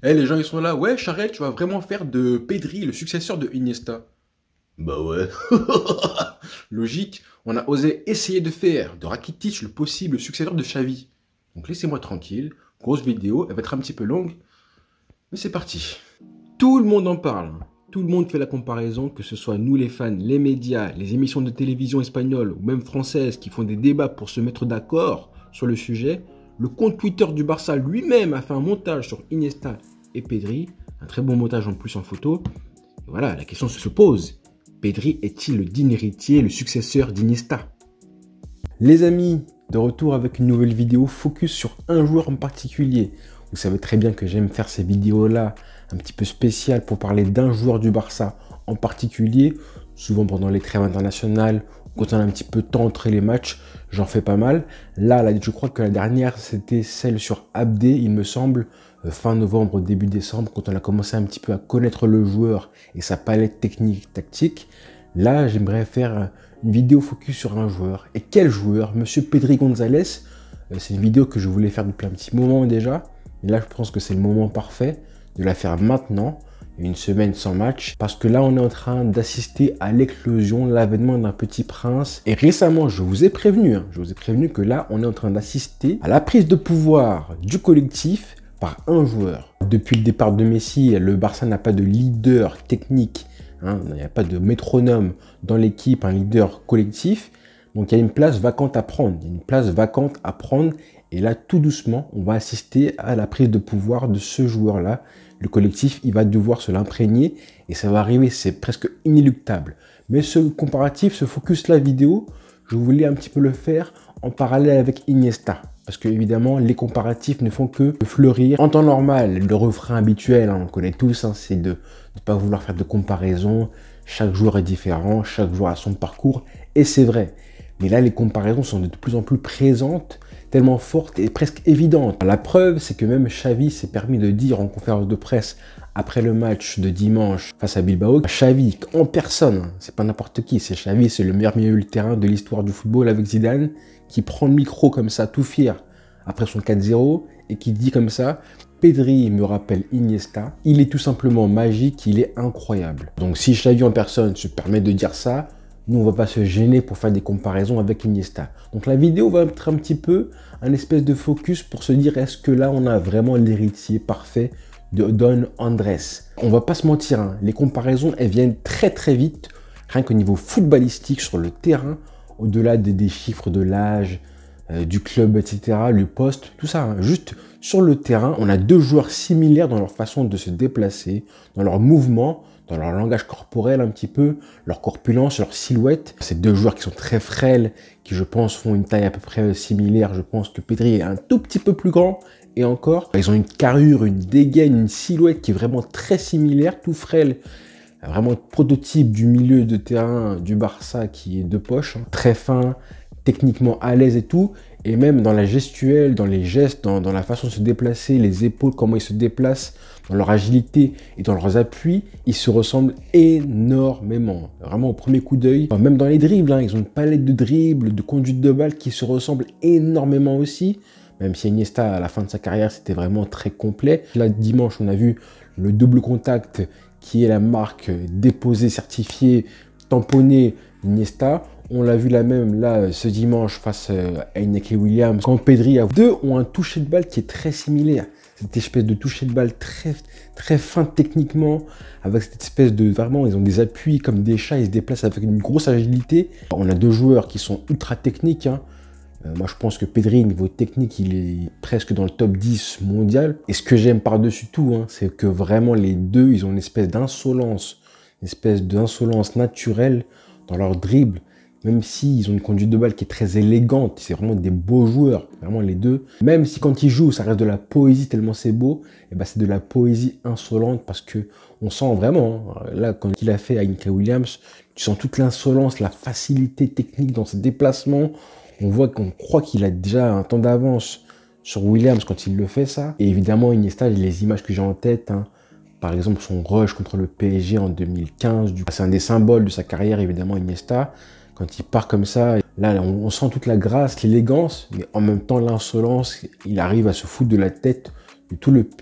Eh, les gens, ils sont là. Ouais, Charel, tu vas vraiment faire de Pedri le successeur de Iniesta. Bah ouais. Logique, on a osé essayer de faire de Rakitic le possible successeur de Xavi. Donc laissez-moi tranquille. Grosse vidéo, elle va être un petit peu longue, mais c'est parti. Tout le monde en parle. Tout le monde fait la comparaison, que ce soit nous les fans, les médias, les émissions de télévision espagnoles ou même françaises qui font des débats pour se mettre d'accord sur le sujet. Le compte Twitter du Barça lui-même a fait un montage sur Iniesta et Pedri, un très bon montage en plus en photo. Et voilà, la question se pose. Pedri est-il le digne héritier, le successeur d'Iniesta? Les amis, de retour avec une nouvelle vidéo focus sur un joueur en particulier. Vous savez très bien que j'aime faire ces vidéos-là un petit peu spéciales pour parler d'un joueur du Barça en particulier. Souvent pendant les trêves internationales, quand on a un petit peu de temps entre les matchs, j'en fais pas mal. Là, je crois que la dernière, c'était celle sur Abdé, il me semble, fin novembre, début décembre, quand on a commencé un petit peu à connaître le joueur et sa palette technique, tactique. Là, j'aimerais faire une vidéo focus sur un joueur. Et quel joueur? Monsieur Pedri González. C'est une vidéo que je voulais faire depuis un petit moment déjà. Et là, je pense que c'est le moment parfait de la faire maintenant, une semaine sans match. Parce que là, on est en train d'assister à l'éclosion, l'avènement d'un petit prince. Et récemment, je vous ai prévenu que là, on est en train d'assister à la prise de pouvoir du collectif par un joueur. Depuis le départ de Messi, le Barça n'a pas de leader technique. Il n'y a pas de métronome dans l'équipe, un leader collectif. Donc il y a une place vacante à prendre. Et là, tout doucement, on va assister à la prise de pouvoir de ce joueur-là. Le collectif, il va devoir se l'imprégner et ça va arriver, c'est presque inéluctable. Mais ce comparatif, ce focus la vidéo, je voulais un petit peu le faire en parallèle avec Iniesta. Parce que évidemment, les comparatifs ne font que fleurir. En temps normal, le refrain habituel, on le connaît tous, c'est de ne pas vouloir faire de comparaison. Chaque joueur est différent, chaque joueur a son parcours, et c'est vrai. Mais là, les comparaisons sont de plus en plus présentes, tellement fortes et presque évidentes. La preuve, c'est que même Xavi s'est permis de dire en conférence de presse après le match de dimanche face à Bilbao, Xavi en personne, c'est pas n'importe qui, c'est Xavi, c'est le meilleur milieu de terrain de l'histoire du football avec Zidane, qui prend le micro comme ça, tout fier, après son 4-0, et qui dit comme ça, Pedri me rappelle Iniesta, il est tout simplement magique, il est incroyable. Donc si Xavi en personne se permet de dire ça, nous on va pas se gêner pour faire des comparaisons avec Iniesta. Donc la vidéo va être un petit peu un espèce de focus pour se dire, est-ce que là on a vraiment l'héritier parfait de Don Andrés? On va pas se mentir, les comparaisons elles viennent très très vite, rien qu'au niveau footballistique sur le terrain, au-delà des chiffres de l'âge, du club, etc., le poste, tout ça. Juste sur le terrain, on a deux joueurs similaires dans leur façon de se déplacer, dans leur mouvement, dans leur langage corporel un petit peu, leur corpulence, leur silhouette. Ces deux joueurs qui sont très frêles, qui je pense font une taille à peu près similaire. Je pense que Pedri est un tout petit peu plus grand. Et encore, ils ont une carrure, une dégaine, une silhouette qui est vraiment très similaire, tout frêle. Vraiment prototype du milieu de terrain du Barça qui est de poche, très fin, techniquement à l'aise et tout, et même dans la gestuelle, dans les gestes, dans la façon de se déplacer, les épaules, comment ils se déplacent, dans leur agilité et dans leurs appuis, ils se ressemblent énormément. Vraiment au premier coup d'œil, même dans les dribbles, ils ont une palette de dribbles, de conduite de balle qui se ressemblent énormément aussi, même si Iniesta, à la fin de sa carrière, c'était vraiment très complet. Là, dimanche, on a vu le double contact qui est la marque déposée, certifiée, tamponnée Iniesta. On l'a vu la même là ce dimanche face à Iñaki Williams. Quand Pedri a deux ont un toucher de balle qui est très similaire. Cette espèce de toucher de balle très fin techniquement, avec cette espèce de vraiment, ils ont des appuis comme des chats, ils se déplacent avec une grosse agilité. On a deux joueurs qui sont ultra techniques. Moi, je pense que Pedri, niveau technique, il est presque dans le top 10 mondial. Et ce que j'aime par-dessus tout, c'est que vraiment les deux, ils ont une espèce d'insolence naturelle dans leur dribble. Même s'ils ont une conduite de balle qui est très élégante, c'est vraiment des beaux joueurs, vraiment les deux. Même si quand ils jouent, ça reste de la poésie tellement c'est beau, et ben c'est de la poésie insolente parce que on sent vraiment, là quand il a fait à Iñaki Williams, tu sens toute l'insolence, la facilité technique dans ses déplacements. On voit qu'on croit qu'il a déjà un temps d'avance sur Williams quand il le fait ça. Et évidemment Iniesta, les images que j'ai en tête, par exemple son rush contre le PSG en 2015, c'est un des symboles de sa carrière évidemment Iniesta. Quand il part comme ça, là, on sent toute la grâce, l'élégance, mais en même temps l'insolence, il arrive à se foutre de la tête de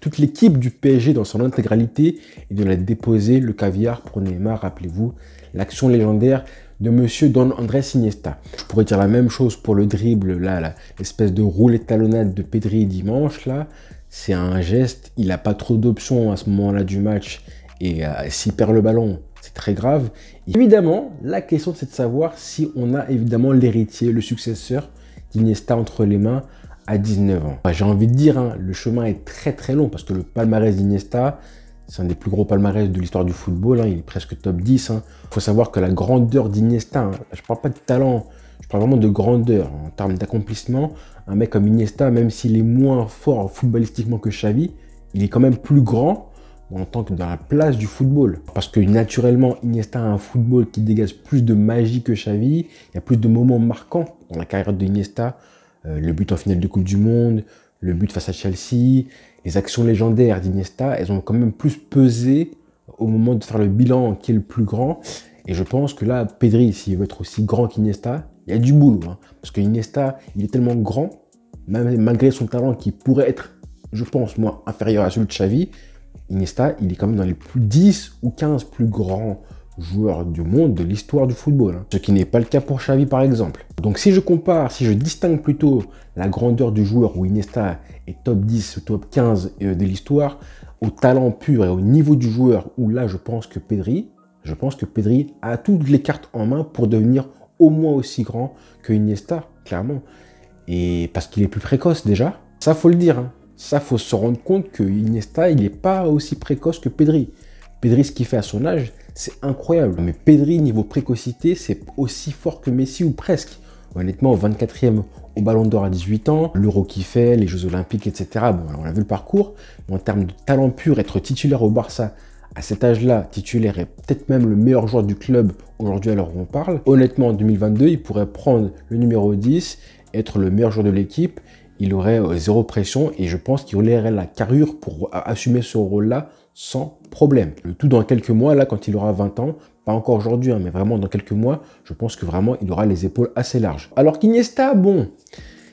toute l'équipe du PSG dans son intégralité et de la déposer le caviar pour Neymar. Rappelez-vous l'action légendaire de Monsieur Don Andrés Iniesta. Je pourrais dire la même chose pour le dribble, là, l'espèce de roulette talonnade de Pedri dimanche, là. C'est un geste, il n'a pas trop d'options à ce moment-là du match et s'il perd le ballon, c'est très grave. Et évidemment, la question c'est de savoir si on a évidemment l'héritier, le successeur d'Iniesta entre les mains à 19 ans. J'ai envie de dire, hein, le chemin est très très long parce que le palmarès d'Iniesta, c'est un des plus gros palmarès de l'histoire du football, hein, il est presque top 10. Il faut savoir que la grandeur d'Iniesta, hein, je ne parle pas de talent, je parle vraiment de grandeur en termes d'accomplissement. Un mec comme Iniesta, même s'il est moins fort footballistiquement que Xavi, il est quand même plus grand en tant que dans la place du football. Parce que naturellement, Iniesta a un football qui dégage plus de magie que Xavi. Il y a plus de moments marquants dans la carrière de Iniesta. Le but en finale de Coupe du Monde, le but face à Chelsea, les actions légendaires d'Iniesta, elles ont quand même plus pesé au moment de faire le bilan qui est le plus grand. Et je pense que là, Pedri, s'il veut être aussi grand qu'Iniesta, il y a du boulot. Hein, parce que Iniesta, il est tellement grand, même malgré son talent qui pourrait être, je pense, moi, inférieur à celui de Xavi, Iniesta, il est quand même dans les plus 10 ou 15 plus grands joueurs du monde, de l'histoire du football. Hein. Ce qui n'est pas le cas pour Xavi, par exemple. Donc si je compare, si je distingue plutôt la grandeur du joueur où Iniesta est top 10 ou top 15 de l'histoire, au talent pur et au niveau du joueur, où là, je pense que Pedri a toutes les cartes en main pour devenir au moins aussi grand que Iniesta, clairement. Et parce qu'il est plus précoce déjà, ça faut le dire. Hein. Ça faut se rendre compte que Iniesta, il n'est pas aussi précoce que Pedri. Pedri, ce qu'il fait à son âge, c'est incroyable. Mais Pedri, niveau précocité, c'est aussi fort que Messi ou presque. Honnêtement, au 24e au Ballon d'Or à 18 ans, l'Euro qu'il fait, les Jeux Olympiques, etc. Bon, on a vu le parcours. Mais en termes de talent pur, être titulaire au Barça à cet âge-là, titulaire et peut-être même le meilleur joueur du club aujourd'hui à l'heure où on parle. Honnêtement, en 2022, il pourrait prendre le numéro 10, être le meilleur joueur de l'équipe. Il aurait zéro pression et je pense qu'il aurait la carrure pour assumer ce rôle-là sans problème. Le tout dans quelques mois, là, quand il aura 20 ans, pas encore aujourd'hui, hein, mais vraiment dans quelques mois, je pense que vraiment, il aura les épaules assez larges. Alors qu'Iniesta, bon,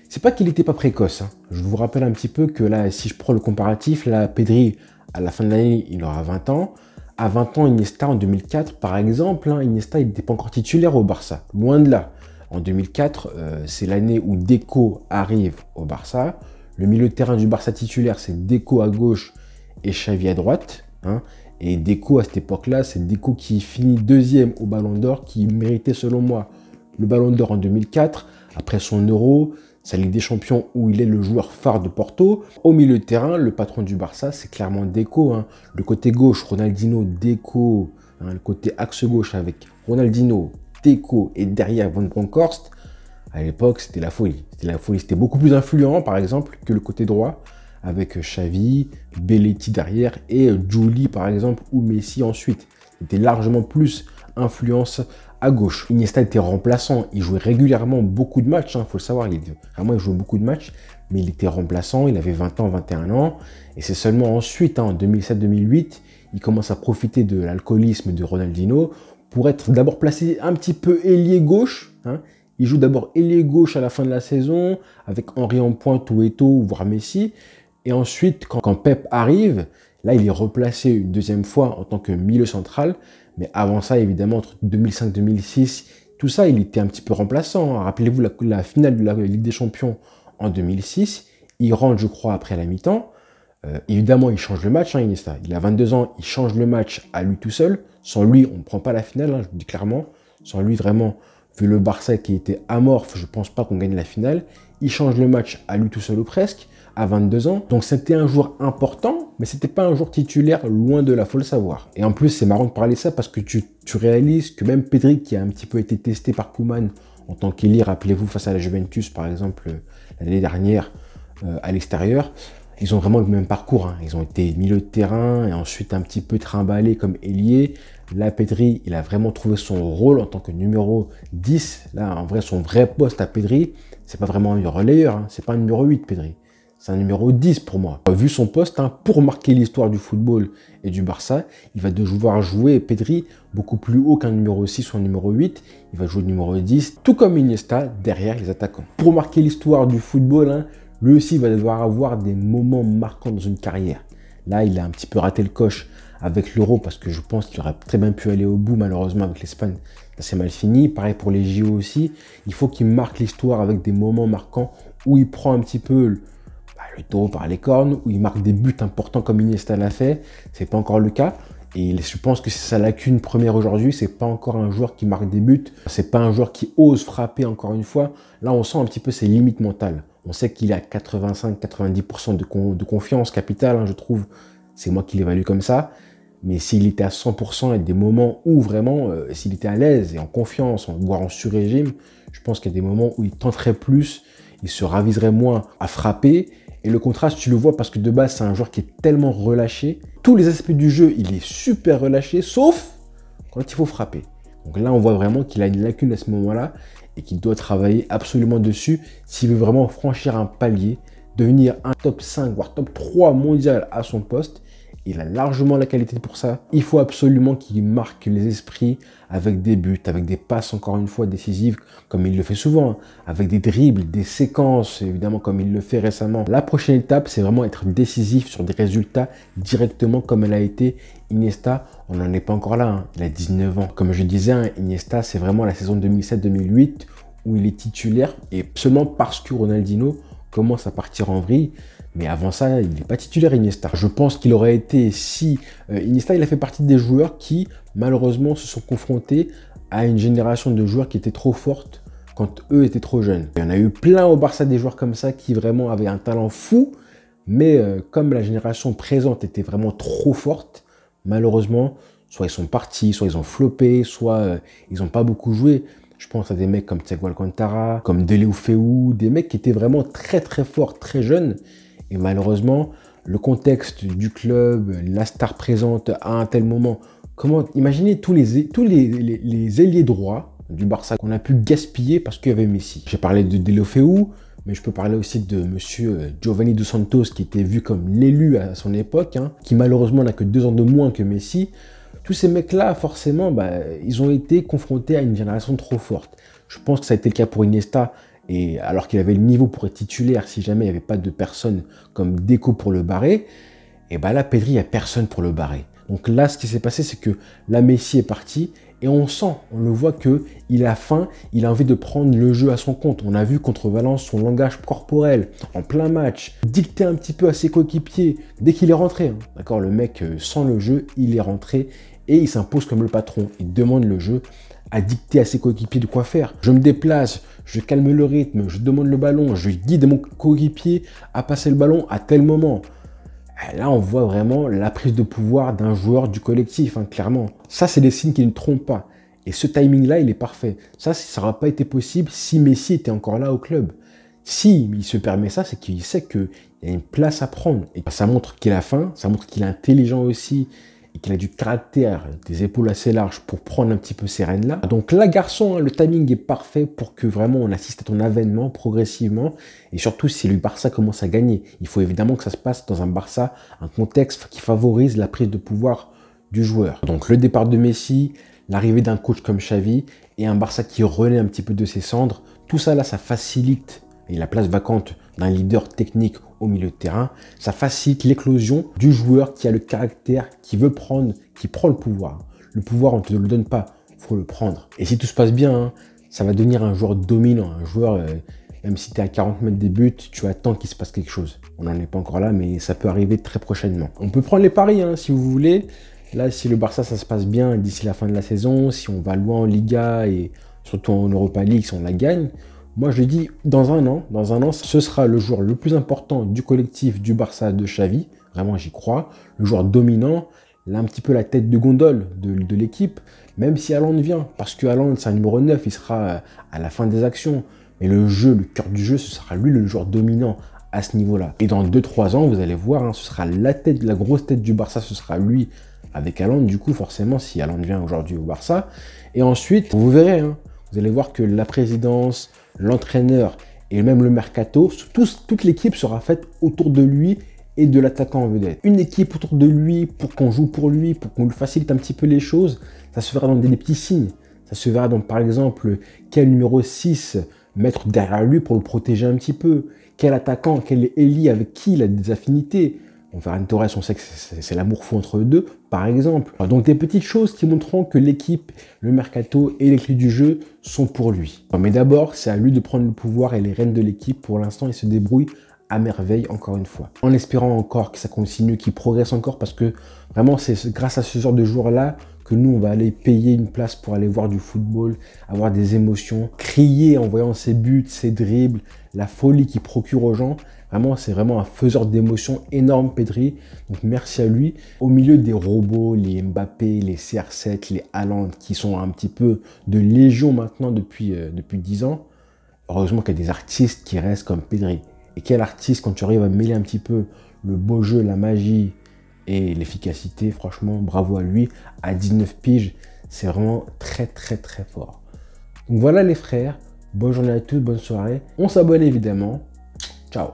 c'est pas qu'il n'était pas précoce. Hein. Je vous rappelle un petit peu que là, si je prends le comparatif, là, Pedri, à la fin de l'année, il aura 20 ans. À 20 ans, Iniesta, en 2004, par exemple, hein, Iniesta, il n'était pas encore titulaire au Barça. Loin de là. En 2004, c'est l'année où Deco arrive au Barça. Le milieu de terrain du Barça titulaire, c'est Deco à gauche et Xavi à droite. Hein. Et Deco, à cette époque-là, c'est Deco qui finit deuxième au Ballon d'Or, qui méritait, selon moi, le Ballon d'Or en 2004, après son Euro, sa Ligue des Champions, où il est le joueur phare de Porto. Au milieu de terrain, le patron du Barça, c'est clairement Deco. Hein. Le côté gauche, Ronaldinho, Deco. Hein, le côté axe gauche avec Ronaldinho, Deco et derrière Van Bronckhorst, à l'époque, c'était la folie. C'était la folie. C'était beaucoup plus influent, par exemple, que le côté droit, avec Xavi, Belletti derrière et Juli, par exemple, ou Messi ensuite. C'était largement plus influence à gauche. Iniesta était remplaçant. Il jouait régulièrement beaucoup de matchs, il faut le savoir. Il jouait beaucoup de matchs, mais il était remplaçant. Il avait 20 ans, 21 ans. Et c'est seulement ensuite, en 2007-2008, il commence à profiter de l'alcoolisme de Ronaldinho pour être d'abord placé un petit peu ailier gauche. Hein. Il joue d'abord ailier gauche à la fin de la saison, avec Henry en pointe ou Eto'o, voire Messi. Et ensuite, quand Pep arrive, là, il est replacé une deuxième fois en tant que milieu central. Mais avant ça, évidemment, entre 2005-2006, tout ça, il était un petit peu remplaçant. Hein. Rappelez-vous la finale de la Ligue des Champions en 2006. Il rentre, je crois, après la mi-temps. Évidemment, il change le match, hein, Iniesta. Il a 22 ans, il change le match à lui tout seul. Sans lui, on ne prend pas la finale, hein, je vous dis clairement. Sans lui, vraiment, vu le Barça qui était amorphe, je ne pense pas qu'on gagne la finale. Il change le match à lui tout seul ou presque, à 22 ans. Donc c'était un joueur important, mais c'était pas un joueur titulaire, loin de là, faut le savoir. Et en plus, c'est marrant de parler de ça parce que tu réalises que même Pedri, qui a un petit peu été testé par Koeman en tant qu'ailier, rappelez-vous, face à la Juventus, par exemple, l'année dernière, à l'extérieur, ils ont vraiment le même parcours. Hein. Ils ont été milieu de terrain et ensuite un petit peu trimballés comme ailier. Là, Pedri, il a vraiment trouvé son rôle en tant que numéro 10. Là, en vrai, son vrai poste à Pedri, c'est pas vraiment un relayeur. Hein. C'est pas un numéro 8, Pedri. C'est un numéro 10 pour moi. Vu son poste, hein, pour marquer l'histoire du football et du Barça, il va devoir jouer Pedri beaucoup plus haut qu'un numéro 6 ou un numéro 8. Il va jouer numéro 10, tout comme Iniesta, derrière les attaquants. Pour marquer l'histoire du football, hein, Lui aussi, il va devoir avoir des moments marquants dans une carrière. Là, il a un petit peu raté le coche avec l'Euro parce que je pense qu'il aurait très bien pu aller au bout. Malheureusement, avec l'Espagne, ça s'est mal fini. Pareil pour les JO aussi. Il faut qu'il marque l'histoire avec des moments marquants où il prend un petit peu le taureau par les cornes, où il marque des buts importants comme Iniesta l'a fait. C'est pas encore le cas. Et je pense que c'est sa lacune première aujourd'hui. C'est pas encore un joueur qui marque des buts. C'est pas un joueur qui ose frapper encore une fois. Là, on sent un petit peu ses limites mentales. On sait qu'il a 85-90% de confiance capitale, hein, je trouve. C'est moi qui l'évalue comme ça. Mais s'il était à 100%, il y a des moments où vraiment, s'il était à l'aise et en confiance, voire en sur-régime, je pense qu'il y a des moments où il tenterait plus, il se raviserait moins à frapper. Et le contraste, tu le vois parce que de base, c'est un joueur qui est tellement relâché. Tous les aspects du jeu, il est super relâché, sauf quand il faut frapper. Donc là, on voit vraiment qu'il a une lacune à ce moment-là et qu'il doit travailler absolument dessus s'il veut vraiment franchir un palier, devenir un top 5, voire top 3 mondial à son poste. Il a largement la qualité pour ça. Il faut absolument qu'il marque les esprits avec des buts, avec des passes encore une fois décisives, comme il le fait souvent, hein, avec des dribbles, des séquences, évidemment comme il le fait récemment. La prochaine étape, c'est vraiment être décisif sur des résultats directement comme elle a été Iniesta. On n'en est pas encore là, hein. Il a 19 ans. Comme je disais, hein, Iniesta, c'est vraiment la saison 2007-2008 où il est titulaire et seulement parce que Ronaldinho commence à partir en vrille. Mais avant ça, il n'est pas titulaire Iniesta. Je pense qu'il aurait été si... Iniesta, il a fait partie des joueurs qui, malheureusement, se sont confrontés à une génération de joueurs qui étaient trop fortes quand eux étaient trop jeunes. Il y en a eu plein au Barça des joueurs comme ça qui vraiment avaient un talent fou, mais comme la génération présente était vraiment trop forte, malheureusement, soit ils sont partis, soit ils ont floppé, soit ils n'ont pas beaucoup joué. Je pense à des mecs comme Thiago Alcantara, comme Deulofeu, des mecs qui étaient vraiment très très forts, très jeunes. Et malheureusement, le contexte du club, la star présente à un tel moment, imaginez tous les ailiers droits du Barça qu'on a pu gaspiller parce qu'il y avait Messi. J'ai parlé de Deulofeu, mais je peux parler aussi de monsieur Giovanni Dos Santos qui était vu comme l'élu à son époque, hein, qui malheureusement n'a que 2 ans de moins que Messi. Tous ces mecs-là, forcément, ils ont été confrontés à une génération trop forte. Je pense que ça a été le cas pour Iniesta. Et alors qu'il avait le niveau pour être titulaire, si jamais il n'y avait pas de personne comme Deco pour le barrer, et là, Pedri, il n'y a personne pour le barrer. Donc là, ce qui s'est passé, c'est que la Messi est parti, et on le voit qu'il a faim, il a envie de prendre le jeu à son compte. On a vu contre Valence son langage corporel, en plein match, dicter un petit peu à ses coéquipiers, dès qu'il est rentré. Hein. D'accord, le mec, sans le jeu, il est rentré, et il s'impose comme le patron. Il demande le jeu, à dicter à ses coéquipiers de quoi faire. Je me déplace, je calme le rythme, je demande le ballon, je guide mon coéquipier à passer le ballon à tel moment. Et là, on voit vraiment la prise de pouvoir d'un joueur du collectif, hein, clairement. Ça, c'est des signes qui ne trompent pas. Et ce timing-là, il est parfait. Ça n'aurait pas été possible si Messi était encore là au club. Si il se permet ça, c'est qu'il sait qu'il y a une place à prendre. Et ça montre qu'il a faim, ça montre qu'il est intelligent aussi, et qu'il a du caractère, des épaules assez larges pour prendre un petit peu ces rênes-là. Donc là, garçon, hein, le timing est parfait pour que vraiment on assiste à ton avènement progressivement. Et surtout, si le Barça commence à gagner, il faut évidemment que ça se passe dans un Barça, un contexte qui favorise la prise de pouvoir du joueur. Donc le départ de Messi, l'arrivée d'un coach comme Xavi et un Barça qui renaît un petit peu de ses cendres, tout ça là, ça facilite, et la place vacante d'un leader technique au milieu de terrain, ça facilite l'éclosion du joueur qui a le caractère, qui prend le pouvoir. Le pouvoir, on ne te le donne pas, il faut le prendre. Et si tout se passe bien, hein, ça va devenir un joueur dominant, un joueur, même si tu es à 40 mètres des buts, tu attends qu'il se passe quelque chose. On n'en est pas encore là, mais ça peut arriver très prochainement. On peut prendre les paris, hein, si vous voulez. Là, si le Barça, ça se passe bien d'ici la fin de la saison, si on va loin en Liga et surtout en Europa League, si on la gagne, moi, je dis, dans un an, ce sera le joueur le plus important du collectif du Barça de Xavi. Vraiment, j'y crois. Le joueur dominant, là, un petit peu la tête de gondole de l'équipe, même si Haaland vient. Parce que Haaland, c'est un numéro 9, il sera à la fin des actions. Mais le jeu, le cœur du jeu, ce sera lui le joueur dominant à ce niveau-là. Et dans 2-3 ans, vous allez voir, hein, ce sera la grosse tête du Barça, ce sera lui avec Haaland. Du coup, forcément, si Haaland vient aujourd'hui au Barça. Et ensuite, vous verrez, hein, vous allez voir que la présidence, l'entraîneur et même le mercato, toute l'équipe sera faite autour de lui et de l'attaquant en vedette. Une équipe autour de lui pour qu'on joue pour lui, pour qu'on lui facilite un petit peu les choses, ça se verra dans des petits signes. Ça se verra dans, par exemple, quel numéro 6 mettre derrière lui pour le protéger un petit peu. Quel attaquant, quel Eli avec qui il a des affinités. Bon, Ferran Torres, on sait que c'est l'amour fou entre eux deux, par exemple. Donc des petites choses qui montreront que l'équipe, le mercato et les clés du jeu sont pour lui. Mais d'abord, c'est à lui de prendre le pouvoir et les rênes de l'équipe. Pour l'instant, il se débrouille à merveille, encore une fois. En espérant encore que ça continue, qu'il progresse encore, parce que vraiment, c'est grâce à ce genre de joueurs-là que nous, on va aller payer une place pour aller voir du football, avoir des émotions, crier en voyant ses buts, ses dribbles, la folie qu'il procure aux gens. Vraiment, c'est vraiment un faiseur d'émotions énorme, Pedri. Donc, merci à lui. Au milieu des robots, les Mbappé, les CR7, les Haaland, qui sont un petit peu de légion maintenant depuis 10 ans, heureusement qu'il y a des artistes qui restent comme Pedri. Et quel artiste, quand tu arrives à mêler un petit peu le beau jeu, la magie et l'efficacité, franchement, bravo à lui. À 19 piges, c'est vraiment très, très, très fort. Donc voilà les frères. Bonne journée à tous, bonne soirée. On s'abonne évidemment. Ciao.